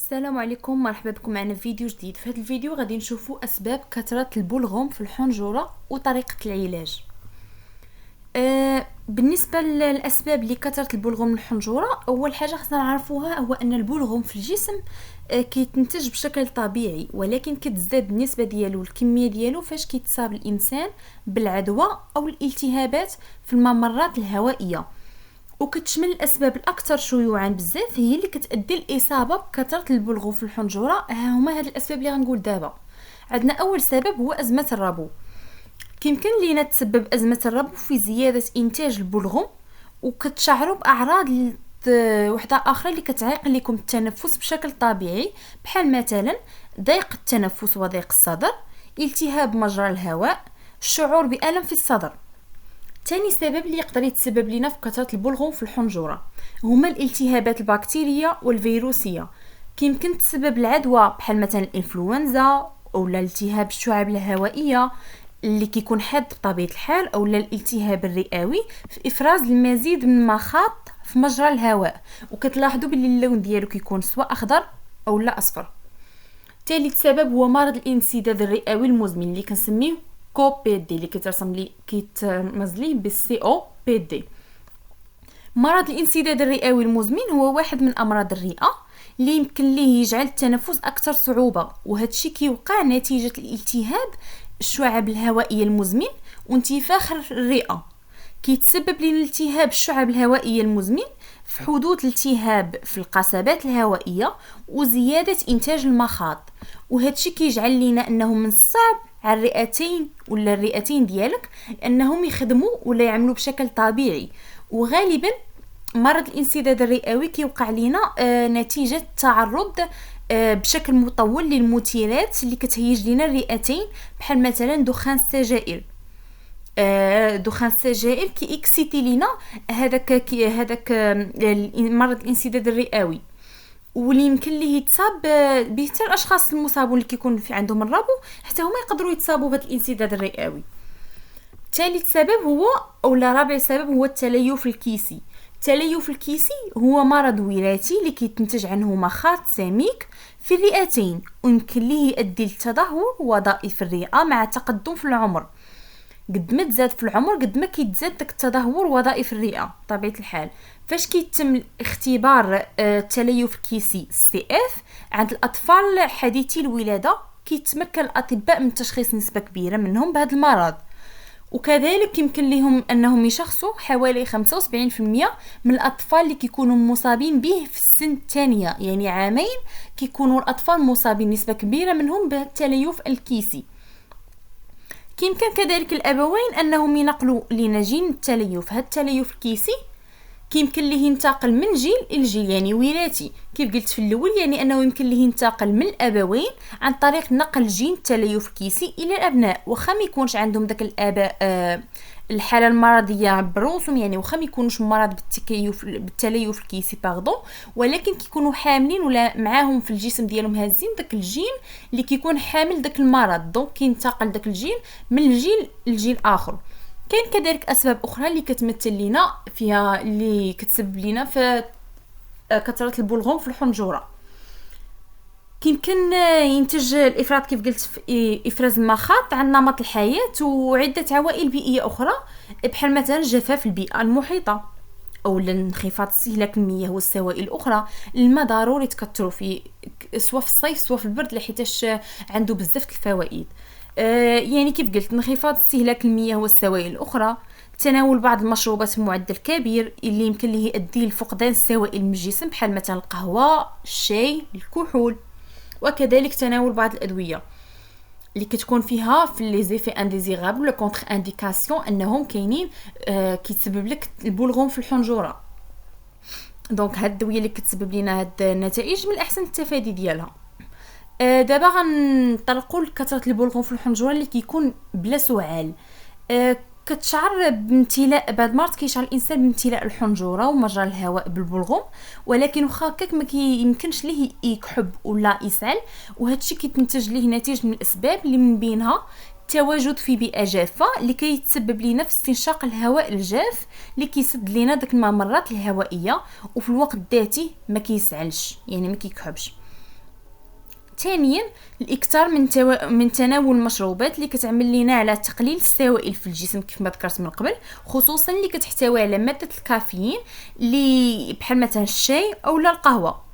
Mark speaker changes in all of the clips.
Speaker 1: السلام عليكم، مرحبا بكم معنا في فيديو جديد. في هذا الفيديو غادي نشوفوا اسباب كثره البلغم في الحنجره وطريقه العلاج. بالنسبه للاسباب لكثره البلغم الحنجره، اول حاجه خصنا نعرفوها هو ان البلغم في الجسم كيتنتج بشكل طبيعي، ولكن كتزداد النسبه ديالو الكميه ديالو فاش كيتصاب الانسان بالعدوى او الالتهابات في الممرات الهوائيه. وكتشمل الاسباب الاكثر شيوعا بزاف هي اللي كتؤدي الاصابه بكثره البلغم في الحنجره. هما هاد الاسباب اللي غنقول دابا. عندنا اول سبب هو ازمه الربو. كيمكن لينا تسبب ازمه الربو في زياده انتاج البلغم، وكتشعروا باعراض وحده اخرى اللي كتعيق لكم التنفس بشكل طبيعي، بحال مثلا ضيق التنفس وضيق الصدر، التهاب مجرى الهواء، الشعور بالم في الصدر. تاني سبب اللي يقدر يتسبب لنا في كثره البلغم في الحنجره هما الالتهابات البكتيريه والفيروسيه. كيمكن تسبب العدوى بحال مثلا الانفلونزا او الالتهاب الشعب الهوائيه اللي كيكون حاد بطبيعه الحال، او الالتهاب الرئوي في افراز المزيد من المخاط في مجرى الهواء، وكتلاحظوا باللي اللون ديالو كيكون سواء اخضر او لا اصفر. ثالث سبب هو مرض الانسداد الرئوي المزمن اللي كنسميه كو بي دي، اللي كيترمز ليه بالسي او بي دي. مرض الانسداد الرئوي المزمن هو واحد من امراض الرئه اللي يمكن ليه يجعل التنفس اكثر صعوبه، وهذا الشيء كيوقع نتيجه الالتهاب الشعب الهوائيه المزمن وانتفاخ الرئه. كيتسبب لنا التهاب الشعب الهوائيه المزمن في حدوث التهاب في القصبات الهوائيه وزياده انتاج المخاط، وهذا الشيء كيجعل لنا انه من الصعب على الرئتين ديالك انهم يخدموا ولا يعملوا بشكل طبيعي. وغالبا مرض الانسداد الرئوي كيوقع لنا نتيجه تعرض بشكل مطول للمثيرات اللي كتهيج لنا الرئتين، بحال مثلا دخان السجائر. دخان السجائر كيكسيتي لنا هذاك مرض الانسداد الرئوي، واللي يمكن ليه يتصاب به حتى الاشخاص المصابون اللي كيكون في عندهم الربو حتى هما يقدروا يتصابوا بهذا الانسداد الرئوي. ثالث سبب هو رابع سبب هو التليف الكيسي. التليف الكيسي هو مرض وراثي اللي كيتنتج عنه مخاط سميك في الرئتين، ويمكن ليه يؤدي لتدهور وظائف الرئه مع التقدم في العمر. قد ما تزاد في العمر قد ما كيتزاد داك التدهور وظائف الرئه بطبيعه الحال. فاش كيتم اختبار التليف الكيسي سي اف عند الاطفال حديثي الولاده، كيتمكن الاطباء من تشخيص نسبه كبيره منهم بهذا المرض، وكذلك يمكن لهم انهم يشخصوا حوالي 75% من الاطفال اللي كيكونوا مصابين به في السن الثانيه، يعني عامين كيكونوا الاطفال مصابين نسبه كبيره منهم بالتليف الكيسي. كيمكن كذلك الابوين انهم ينقلوا لنا جين التليف. هذا التليف الكيسي كيمكن ليه ينتقل من جيل الى جيل، يعني وراثي كيف قلت في الاول، يعني انه يمكن ليه ينتقل من الابوين عن طريق نقل جين التليف الكيسي الى الابناء، واخا ما يكونش عندهم داك الاباء الحاله المرضيه بروسهم، يعني واخا ما يكونوش مرض بالتليف الكيسي ولكن كيكونوا حاملين ولا معاهم في الجسم ديالهم هازين داك الجين اللي كيكون حامل داك المرض، دونك كينتقل داك الجين من الجيل لجيل اخر. كاين كذلك اسباب اخرى اللي كتمثل لنا فيها اللي كتسبب لنا في كثره البلغم في الحنجره. كيمكن ينتج الافراط كيف قلت في افراز المخاط عن نمط الحياه وعده عوائل بيئيه اخرى، بحال مثلا جفاف البيئه المحيطه او انخفاض استهلاك المياه والسوائل الاخرى. الماء ضروري تكثروا فيه سواء في الصيف سواء في البرد لحيتاش عنده بزاف الفوائد. يعني كيف قلت انخفاض استهلاك المياه والسوائل الاخرى، تناول بعض المشروبات بمعدل كبير اللي يمكن له يؤدي لفقدان السوائل من الجسم بحال مثلا القهوه، الشاي، الكحول، وكذلك تناول بعض الادويه اللي كتكون فيها في لي زيفي انديزيرابل ولا كونتر انديكاسيون انهم كاينين كيتسبب لك البلغم في الحنجره. دونك هاد الدويه اللي كتسبب لنا هاد النتائج من الاحسن التفادي ديالها. دابا غنطرقوا لكثره البلغم في الحنجره اللي كيكون بلا سعال. كتشعر بامتلاء بعد مرات كيشعر الانسان بامتلاء الحنجره ومجرى الهواء بالبلغم، ولكن واخا هكاك ما كيمكنش ليه يكحب ولا يسعل، وهذا الشيء كيتنتج ليه نتيجه من الاسباب اللي من بينها التواجد في بيئه جافه اللي كيتسبب لنا في استنشاق الهواء الجاف اللي كيسد لنا داك الممرات الهوائيه، وفي الوقت ذاتي ما كيسعلش يعني ما كيكحبش. ثانيا الاكثار من تناول المشروبات اللي كتعمل لنا على تقليل السوائل في الجسم كيف ما ذكرت من قبل، خصوصا اللي كتحتوي على ماده الكافيين اللي بحال مثلا الشاي او القهوه.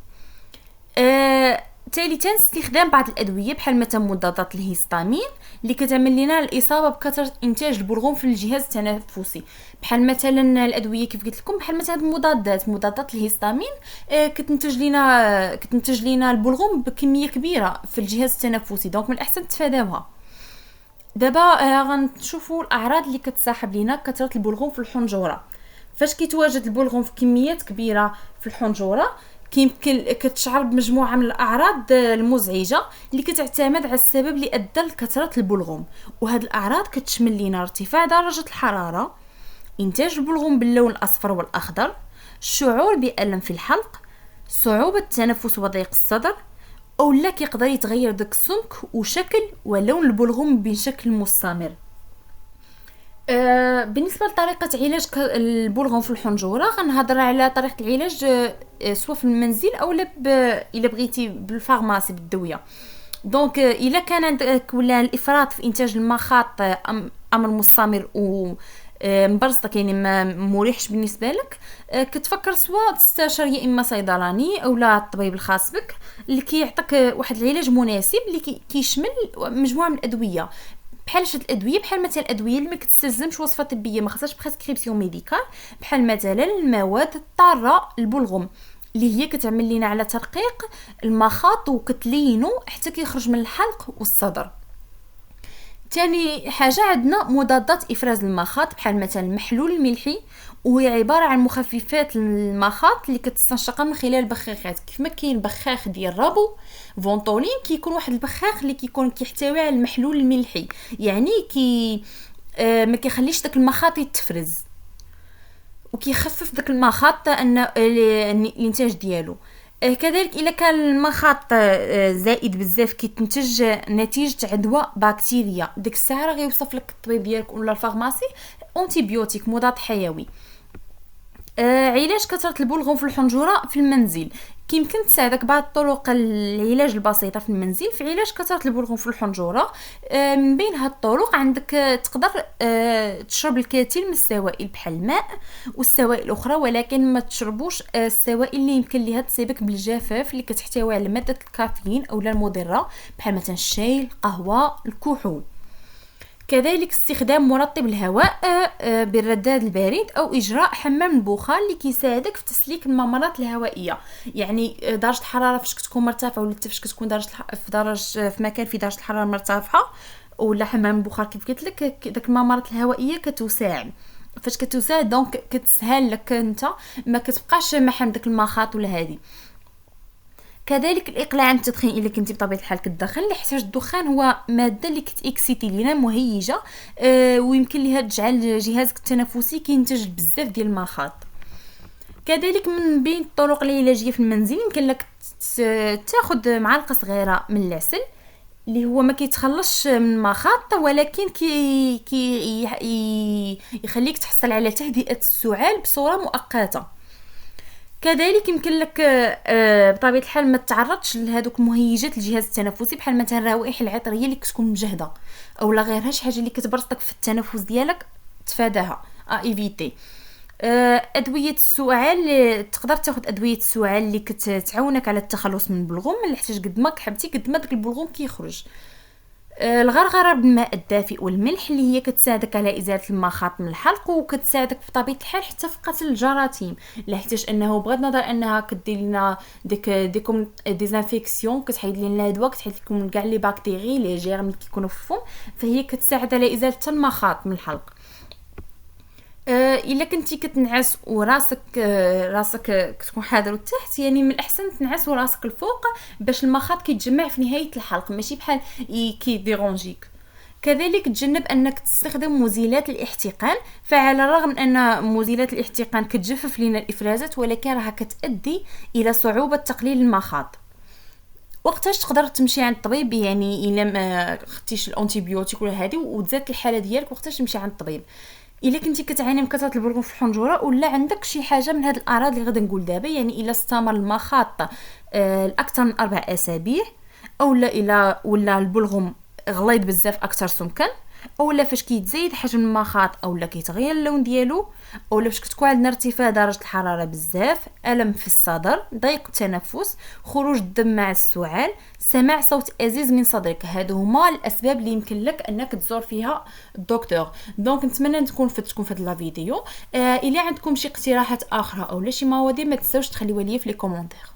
Speaker 1: ثالثا استخدام بعض الادويه بحال مثلا مضادات الهستامين اللي كتعمل لنا الاصابه بكثره انتاج البلغم في الجهاز التنفسي، بحال مثلا الادويه كيف قلت لكم بحال مثلا مضادات الهستامين كتنتج لنا البلغم بكميه كبيره في الجهاز التنفسي، دونك من الاحسن تفاداوها. دابا غنشوفوا الاعراض اللي كتصاحب لنا كثره البلغم في الحنجره. فاش كيتواجد البلغم في كميات كبيره في الحنجره كيمكن كتشعر بمجموعه من الاعراض المزعجه اللي كتعتمد على السبب اللي ادى لكثره البلغم، وهاد الاعراض كتشمل لينا ارتفاع درجه الحراره، انتاج البلغم باللون الاصفر والاخضر، الشعور بالم في الحلق، صعوبه التنفس وضيق الصدر، او لا كيقدر يتغير داك السمك وشكل ولون البلغم بشكل مستمر. بالنسبه لطريقه علاج البلغم في الحنجره غنهضر على طريقه العلاج سواء في المنزل او الا بغيتي بالفارماسي بالدويه. دونك الا كان عندك ولا الافراط في انتاج المخاط امر مستمر و مبرزطك يعني ما مريحش بالنسبه لك، كتفكر سواء تستشير يا اما صيدلاني او لا الطبيب الخاص بك اللي كيعطيك واحد العلاج مناسب اللي كيشمل مجموعه من الادويه بحال شد الادويه، بحال مثلا الادويه اللي ما كتستلزمش وصفه طبيه، ما خاصهاش بريسكريبسيون ميديكال، بحال مثلا المواد الضاره البلغم اللي هي كتعمل لنا على ترقيق المخاط وكتلينو حتى كيخرج من الحلق والصدر. تاني حاجه عندنا مضادات افراز المخاط بحال مثلا المحلول الملحي، وهي عباره عن مخففات المخاط اللي كتستنشق من خلال البخاخات. كيف ما كاين بخاخ ديال رابو فونتولين، كيكون واحد البخاخ اللي كيكون كيحتوي على المحلول الملحي، يعني ما كيخليش داك المخاط يتفرز وكيخفف داك المخاط ان الانتاج ديالو. كذلك الا كان المخاط زائد بزاف كيتنتج نتيجه عدوى بكتيريا، ديك الساعه غيوصف لك الطبيب ديالك ولا الفارماسي انتيبيوتيك مضاد حيوي. علاج كثره البلغم في الحنجره في المنزل كيمكن تساعدك بعض طرق العلاج البسيطه في المنزل في علاج كثره البلغم في الحنجره. من بين هاد الطرق عندك تقدر تشرب الكثير من السوائل بحال الماء والسوائل الاخرى، ولكن ما تشربوش السوائل اللي يمكن ليها تسبب بالجفاف اللي كتحتوي على ماده الكافيين او المضره بحال مثلا الشاي، القهوه، الكحول. كذلك استخدام مرطب الهواء بالرداد البارد او اجراء حمام البخار اللي كيساعدك في تسليك الممرات الهوائيه، يعني درجه الحراره فاش كتكون مرتفعه ولا فاش كتكون في مكان في درجه الحراره مرتفعه ولا حمام البخار كيف قلت لك داك الممرات الهوائيه كتساعد. فاش كتساعد دونك كتسهل لك انت ما كتبقاش محن داك المخاط ولا هذه. كذلك الاقلاع عن التدخين الا كنتي بطبيعه الحال كتدخن، لحيت الدخان هو ماده اللي كتاكسيتي لينا مهيجه ويمكن ليها تجعل جهازك التنفسي كينتج بزاف ديال المخاط. كذلك من بين الطرق العلاجيه في المنزل يمكن لك تاخذ معلقه صغيره من العسل اللي هو ما كيتخلصش من المخاط، ولكن يخليك تحصل على تهدئه السعال بصوره مؤقته. كذلك يمكن لك بطبيعه الحال ما تتعرضش لهذوك المهيجات الجهاز التنفسي بحال مثلا الروائح العطريه اللي كتكون مجهده او لا غيرها شي حاجه اللي كتبرزطك في التنفس ديالك تفاداها ايفيتي. ادويه السعال تقدر تاخذ ادويه السعال اللي كتعاونك على التخلص من البلغم، اللي حتى قد ما حبتي قد ما داك البلغم كيخرج. الغرغره بالماء الدافئ والملح اللي هي كتساعدك على ازاله المخاط من الحلق وكتساعدك بطبيعه الحال حتى في قتل الجراثيم، لحيت انه بغض النظر انها كدير لنا ديكم ديزانفيكسيون كتحيد لنا الادواء كتحيد لكم كاع لي بكتيري لي جيرم اللي كيكونوا في الفم، فهي كتساعد على ازاله المخاط من الحلق. الا كنتي كتنعس راسك كتكون حاضر تحت، يعني من الاحسن تنعس وراسك الفوق باش المخاط كيتجمع في نهايه الحلق ماشي بحال كيديرونجيك. كذلك تجنب انك تستخدم مزيلات الاحتقان، فعلى الرغم من ان مزيلات الاحتقان كتجفف لنا الافرازات ولكن راها كتؤدي الى صعوبه تقليل المخاط. وقتاش تقدر تمشي عند الطبيب؟ يعني الا ما خديتيش الانتيبيوتيك ولا هذه وتزادت الحاله ديالك وقتاش تمشي عند الطبيب؟ الا كنتي كتعاني من كثره البلغم في الحنجره ولا عندك شي حاجه من هاد الاعراض اللي غادي نقول دابا، يعني الا استمر المخاط الاكثر من 4 اسابيع اولا الى ولا البلغم غليظ بزاف اكثر سمكا، اولا فاش كيتزايد حجم المخاط اولا كيتغير اللون ديالو، اولا فاش كتكون عندنا ارتفاع درجه الحراره بزاف، الم في الصدر، ضيق التنفس، خروج الدم مع السعال، سماع صوت ازيز من صدرك. هادو هما الاسباب اللي يمكن لك انك تزور فيها الدكتور. دونك نتمنى تكون فاتتكم في هذا الفيديو. الى عندكم شي اقتراحات اخرى اولا شي مواضيع ما تنساوش تخليوها لي في لي كومونتير.